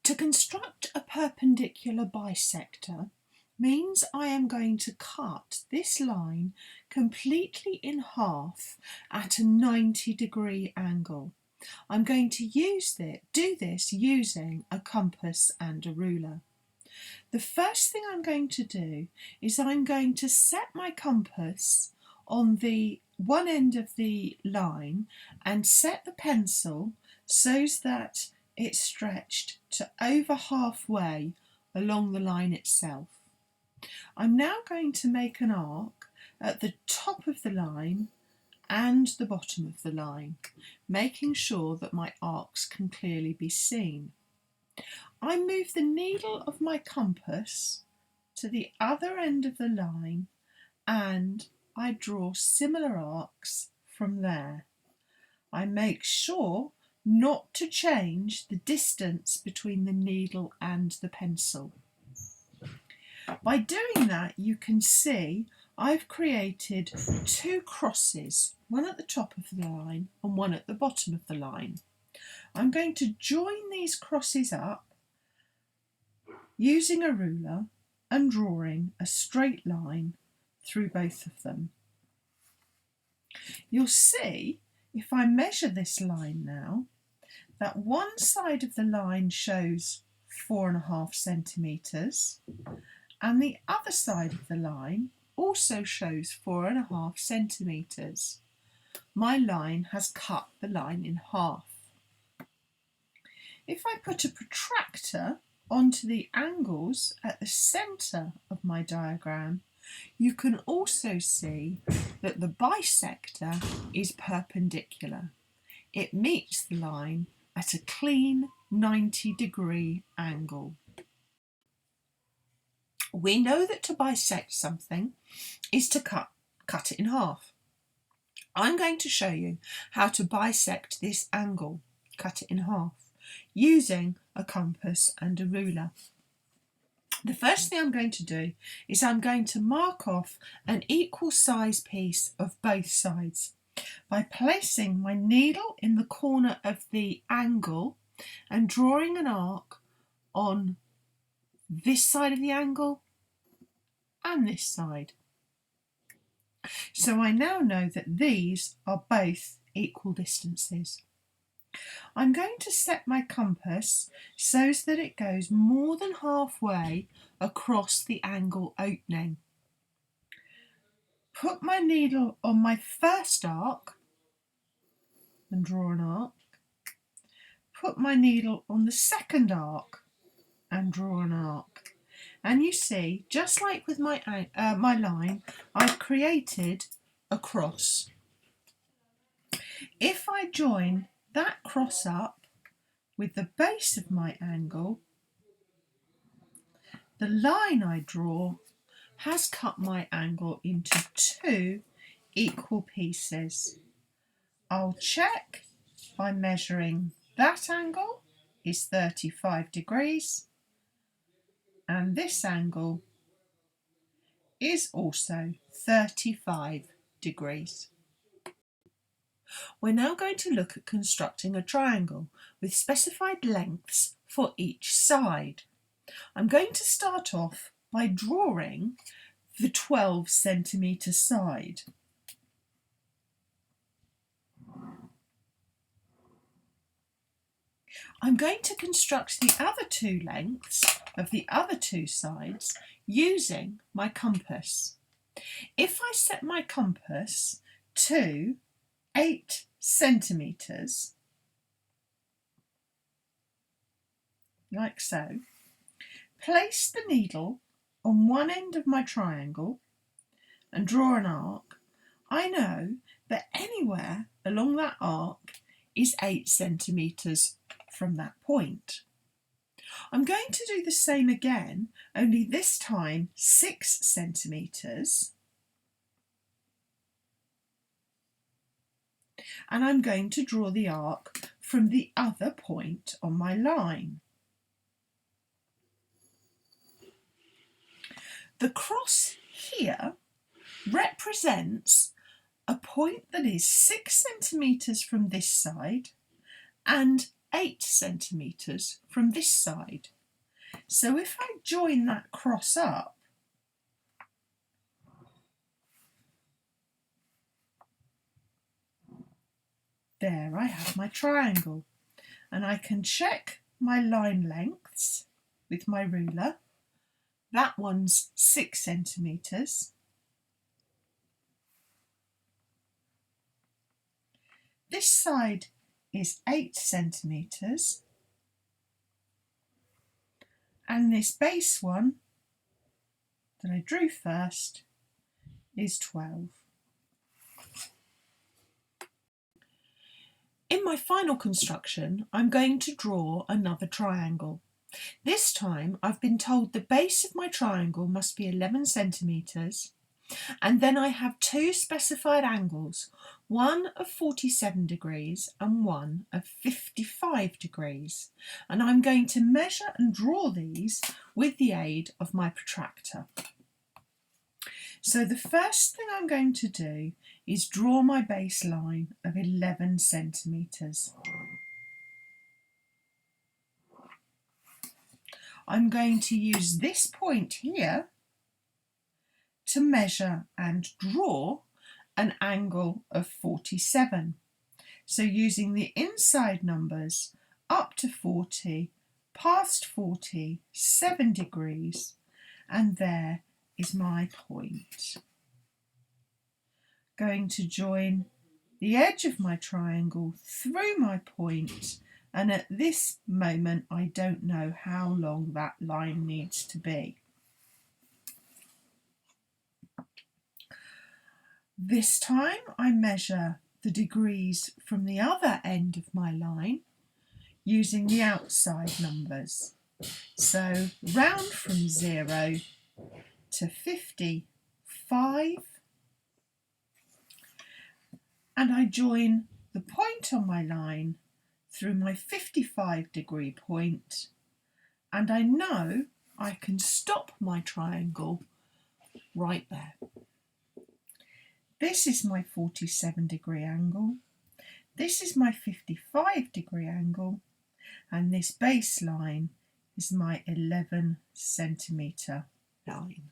To construct a perpendicular bisector means I am going to cut this line completely in half at a 90-degree angle. I'm going to do this using a compass and a ruler. The first thing I'm going to do is I'm going to set my compass on the one end of the line and set the pencil so that it's stretched to over halfway along the line itself. I'm now going to make an arc at the top of the line and the bottom of the line, making sure that my arcs can clearly be seen. I move the needle of my compass to the other end of the line and I draw similar arcs from there. I make sure not to change the distance between the needle and the pencil. By doing that, you can see I've created two crosses, one at the top of the line and one at the bottom of the line. I'm going to join these crosses up using a ruler and drawing a straight line through both of them. You'll see, if I measure this line now, that one side of the line shows 4.5 centimetres and the other side of the line also shows 4.5 centimetres. My line has cut the line in half. If I put a protractor onto the angles at the centre of my diagram, you can also see that the bisector is perpendicular. It meets the line at a clean 90-degree angle. We know that to bisect something is to cut it in half. I'm going to show you how to bisect this angle, cut it in half, using a compass and a ruler. The first thing I'm going to do is I'm going to mark off an equal size piece of both sides by placing my needle in the corner of the angle and drawing an arc on this side of the angle and this side. So I now know that these are both equal distances. I'm going to set my compass so that it goes more than halfway across the angle opening. Put my needle on my first arc and draw an arc. Put my needle on the second arc and draw an arc. And you see, just like with my line, I've created a cross. If I join that cross up with the base of my angle, the line I draw has cut my angle into two equal pieces. I'll check by measuring that angle is 35 degrees and this angle is also 35 degrees. We're now going to look at constructing a triangle with specified lengths for each side. I'm going to start off by drawing the 12 centimetre side. I'm going to construct the other two lengths of the other two sides using my compass. If I set my compass to 8 centimetres, like so, place the needle on one end of my triangle and draw an arc, I know that anywhere along that arc is 8 centimetres from that point. I'm going to do the same again, only this time 6 centimetres. And I'm going to draw the arc from the other point on my line. The cross here represents a point that is 6 centimetres from this side and 8 centimetres from this side. So if I join that cross up, there I have my triangle, and I can check my line lengths with my ruler. That one's 6 centimetres. This side is 8 centimetres, and this base one that I drew first is 12. In my final construction, I'm going to draw another triangle. This time I've been told the base of my triangle must be 11 centimetres, and then I have two specified angles, one of 47 degrees and one of 55 degrees. And I'm going to measure and draw these with the aid of my protractor. So the first thing I'm going to do is draw my baseline of 11 centimetres. I'm going to use this point here to measure and draw an angle of 47. So using the inside numbers up to 40, past 40, 7 degrees, and there is my point. Going to join the edge of my triangle through my point, and at this moment I don't know how long that line needs to be. This time I measure the degrees from the other end of my line using the outside numbers. So round from 0 to 55, and I join the point on my line through my 55 degree point, and I know I can stop my triangle right there. This is my 47 degree angle, this is my 55 degree angle, and this baseline is my 11 centimetre line.